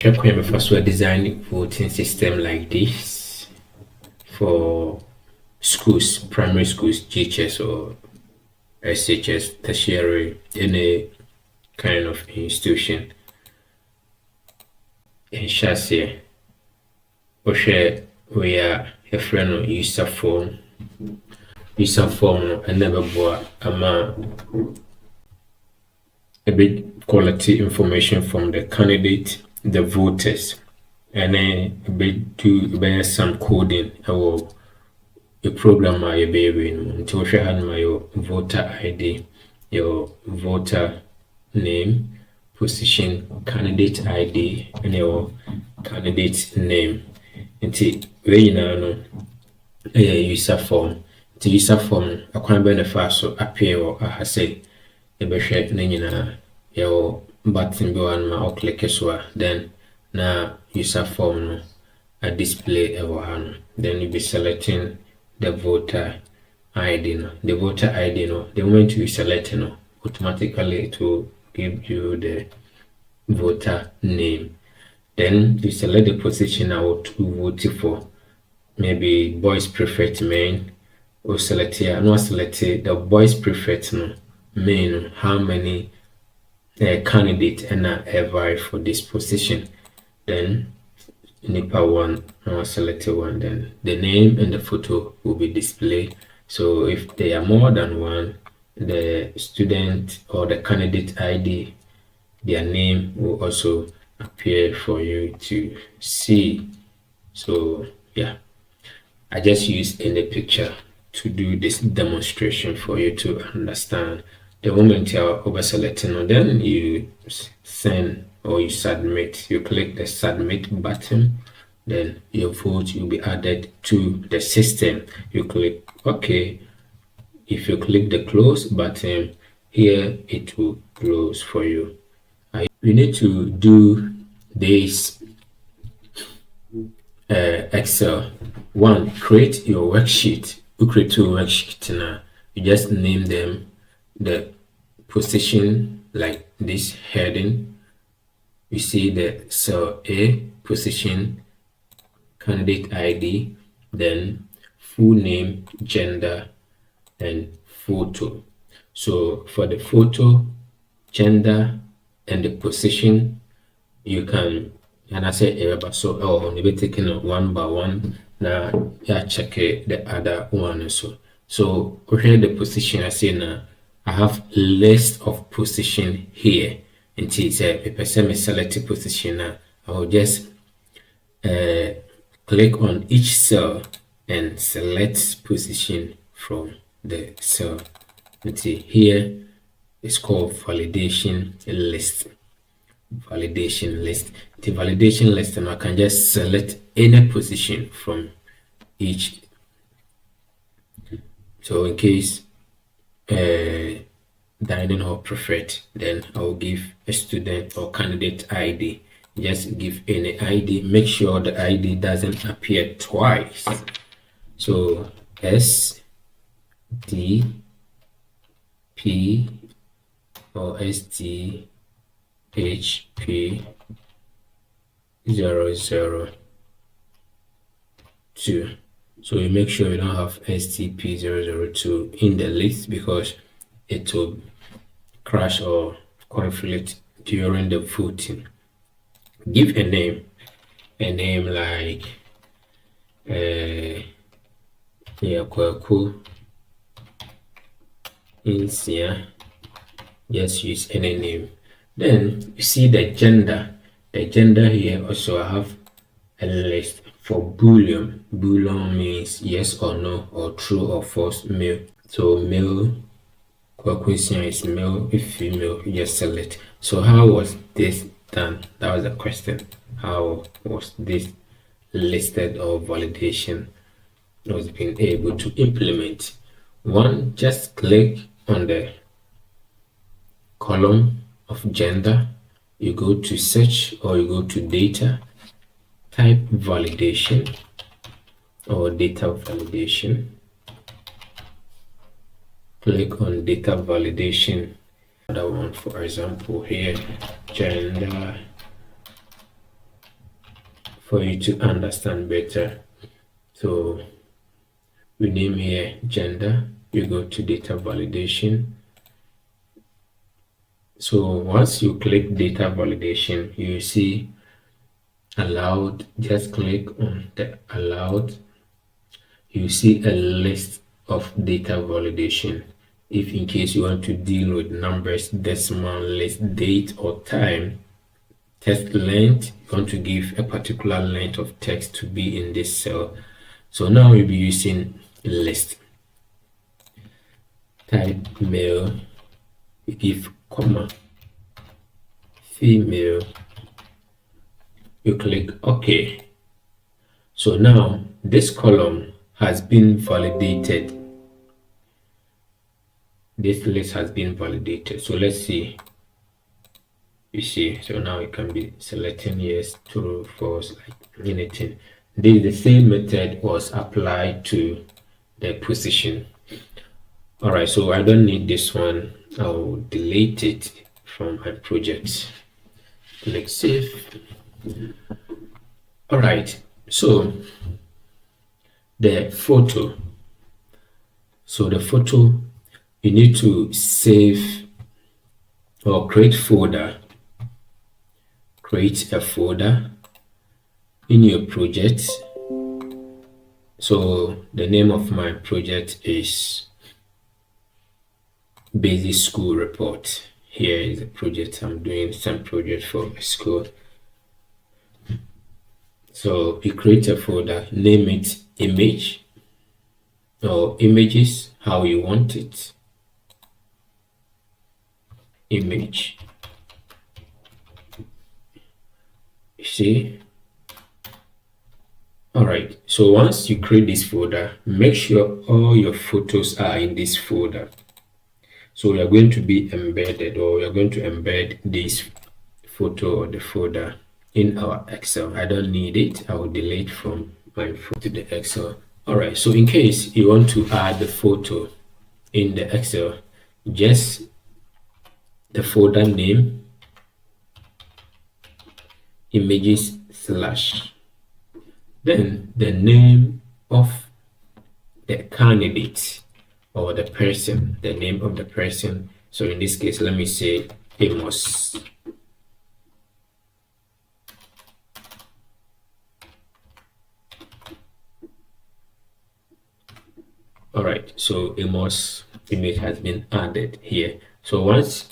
Check when we first were designing voting system like this for schools, primary schools, GHS or SHS, tertiary, any kind of institution. In Shasia, we are a friend of user form and never bought a bit quality information from the candidate, the voters, and then a bit do some coding or a program my baby until she had my voter ID, your voter name, position, candidate ID, and your candidate name. Until we know a user form. The user form a quite benefit so appear or I say a beshare nina your button go and my click as well. Then now user form no a display a hand. Then you be selecting the voter ID no. The voter ID no. The moment you select no, automatically it will give you the voter name. Then you select the position I want to vote for. Maybe boys prefer to men or select here. No, select the boys prefer to men. How many candidates and vary for this position? Then nipa one, no select one. Then the name and the photo will be displayed. So if there are more than one, the student or the candidate ID, their name will also appear for you to see. So yeah. I just used in the picture to do this demonstration for you to understand. The moment you're over selecting, then you send or you submit. You click the submit button, then your vote will be added to the system. You click OK. If you click the close button, here it will close for you. You need to do this Excel. One, create your worksheet. You create your worksheet now. You just name them the position like this heading. You see the cell A position, candidate ID, then full name, gender, and photo. So for the photo, gender, and the position, you can, and I say so oh maybe taking it one by one. Now yeah, check the other one also. So here the position I say now I have list of position here. Until it's a person select position now. I will just click on each cell and select position from the cell. Until here it's called validation list. Validation list. The validation list, and I can just select any position from each. So in case dining hall preferred, then I will give a student or candidate ID. Just give any ID. Make sure the ID doesn't appear twice. So S D P or ST HP 002. So you make sure you don't have STP002 in the list because it will crash or conflict during the voting. Give a name like Kwaku Insia. Just use any name. Then you see the gender. The gender here also I have a list for Boolean. Boolean means yes or no or true or false male. So male question is male, if female, you just select. So how was this done? That was the question. How was this listed or validation was being able to implement? One, just click on the column of gender, you go to search or you go to data, type validation or data validation, click on data validation. Another one, for example, here gender for you to understand better. So we name here gender, you go to data validation. So once you click data validation, you see allowed. Just click on the allowed. You see a list of data validation. If in case you want to deal with numbers, decimal, list, date or time, text length, you want to give a particular length of text to be in this cell. So now we'll be using list. Type male, we give comma, female, you click OK. So now this column has been validated. This list has been validated. So let's see. You see, so now it can be selecting yes, true, false, like anything. The same method was applied to the position. All right, so I don't need this one. I'll delete it from my project. Click save. All right, so the photo. So the photo, you need to save or create folder. Create a folder in your project. So the name of my project is Basic School Report. Here is a project. I'm doing some project for a school. So you create a folder, name it image or images, how you want it. Image. You see? All right. So once you create this folder, make sure all your photos are in this folder. So we are going to be embedded, or we are going to embed this photo or the folder in our Excel. I don't need it. I will delete from my phone to the Excel. All right. So in case you want to add the photo in the Excel, just the folder name, images slash, then the name of the candidate or the person, the name of the person. So in this case, let me say Amos. All right, so Amos image has been added here. So once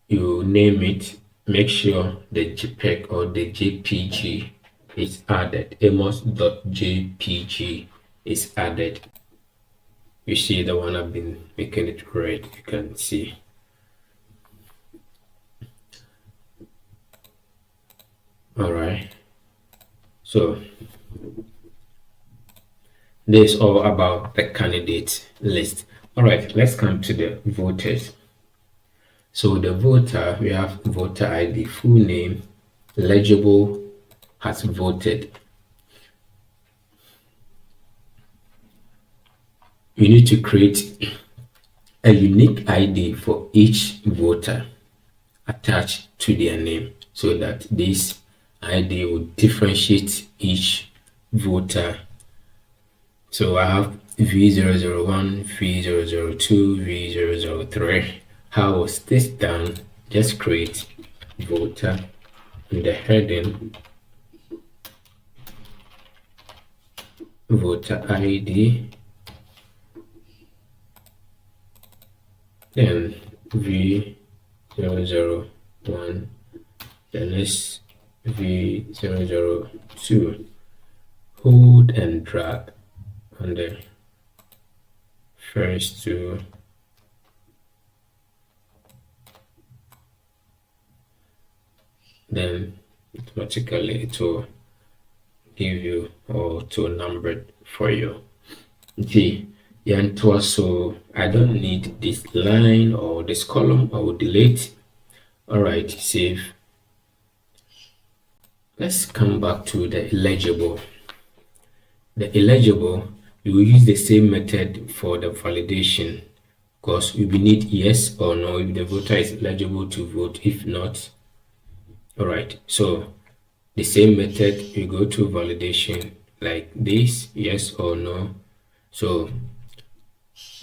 you name it, make sure the JPEG or the JPG is added. Amos.jpg is added. You see the one I've been making it red, you can see. All right, so this is all about the candidate list. All right, let's come to the voters. So the voter, we have voter ID, full name, legible, has voted. You need to create a unique ID for each voter attached to their name so that this ID will differentiate each voter. So I have V001, V002, V003. How was this done? Just create voter in the heading, voter ID, then V001, then next V002. Hold and drag on the first two. Then automatically it will give you or to number it for you. Okay, and so I don't need this line or this column. I will delete. All right, save. Let's come back to the eligible. The eligible, you will use the same method for the validation because we will need yes or no if the voter is eligible to vote. If not, all right, so The same method, you go to validation like this, yes or no. So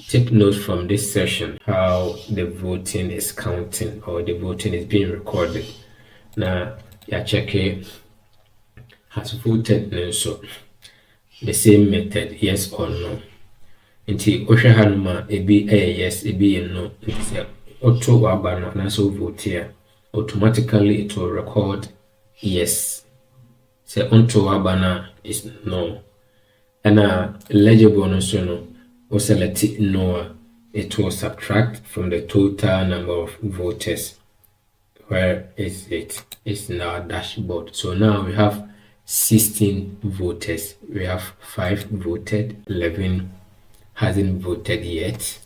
take note from this session how the voting is counting or the voting is being recorded. Now, you check it has voted no, so the same method, yes or no. Nti wohwɛ hanom a ebi yes, ebi yɛ no. Nti sɛ woto waba no anaasɛ wovote a automatically it will record yes. Sɛ wonto waba no is no. Ɛna legible no so no, wo select no a it will subtract from the total number of voters. Where is it? It's in our dashboard. So now we have 16 voters. We have 5 voted, 11 hasn't voted yet.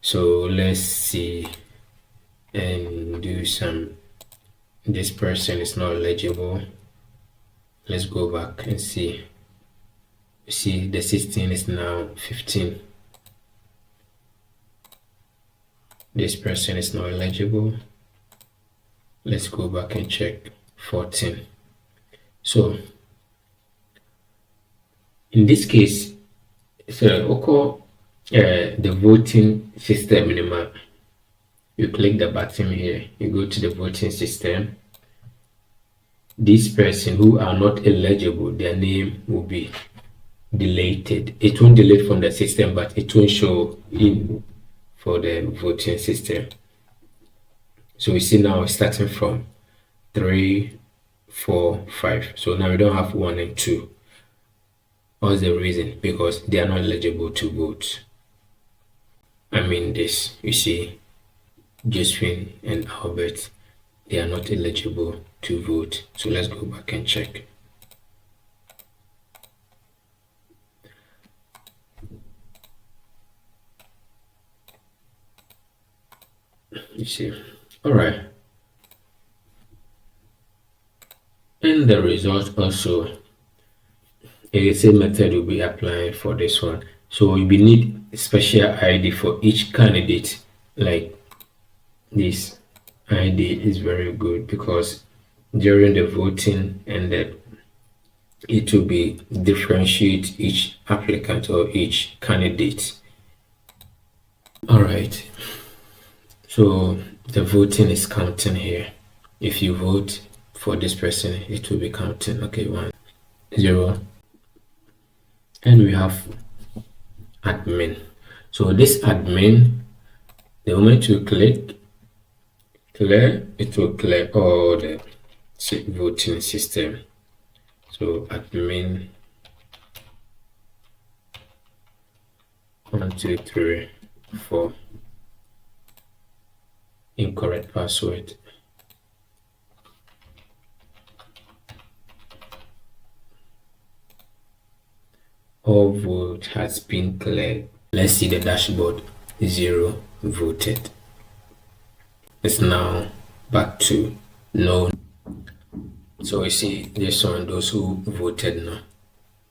So let's see and do some. This person is not eligible. Let's go back and see. See, the 16 is now 15. This person is not eligible. Let's go back and check 14. So in this case, so the voting system minimum. You click the button here, you go to the voting system. This person who are not eligible, their name will be deleted. It won't delete from the system, but it won't show in for the voting system. So we see now starting from 3, 4, 5. So now we don't have 1 and 2. What's the reason? Because they are not eligible to vote. I mean this, you see, Josephine and Albert, they are not eligible to vote. So let's go back and check. You see, all right. And the result also, the same method will be applying for this one. So you will need a special ID for each candidate. Like this ID is very good because during the voting and it will be differentiate each applicant or each candidate. All right. So the voting is counting here. If you vote for this person, it will be counting. Okay, 1, 0. And we have admin. So this admin, the moment you click clear, it will clear all the voting system. So admin 1, 2, 3, 4. Incorrect password. All vote has been cleared. Let's see the dashboard. 0 voted. It's now back to no. So we see this one, those who voted no.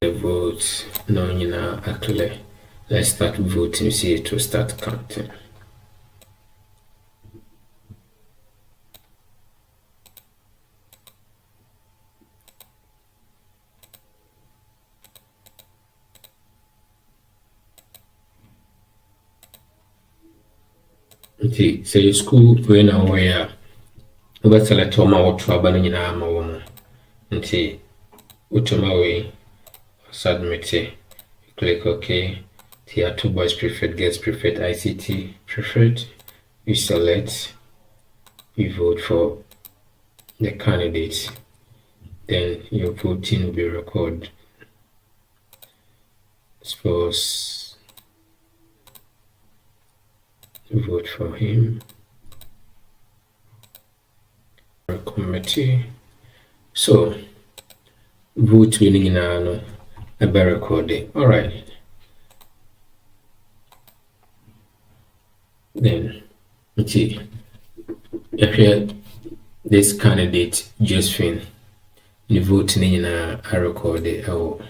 The votes no are clear. Let's start voting. See, it will start counting. Okay, so your school going away. But select all my trouble in our mom. Until Utomaway submit it. Click OK. Tier 2 boys preferred, girls preferred, ICT preferred. You select, you vote for the candidates. Then your voting will be recorded. Suppose vote for him. Committee. So vote winning in a better recording. All right. Then okay. If this candidate Josephine, the voting in a recorded or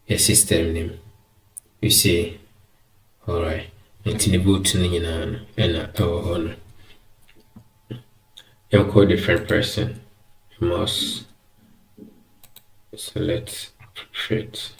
a system name. You see, all right. It's the voting in a you call different person. You must select fit.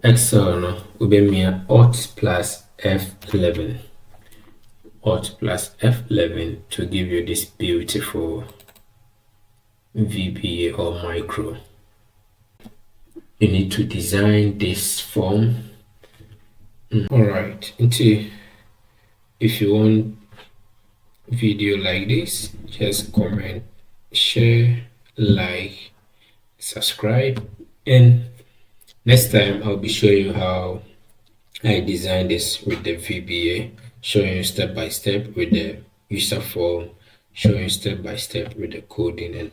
Excel no wobɛmia Alt plus F11. Alt plus F11 to give you this beautiful VBA or micro. You need to design this form. Alright, if you want video like this, just comment, share, like, subscribe, and next time I'll be showing you how I designed this with the VBA, showing you step by step with the user form, showing you step by step with the coding and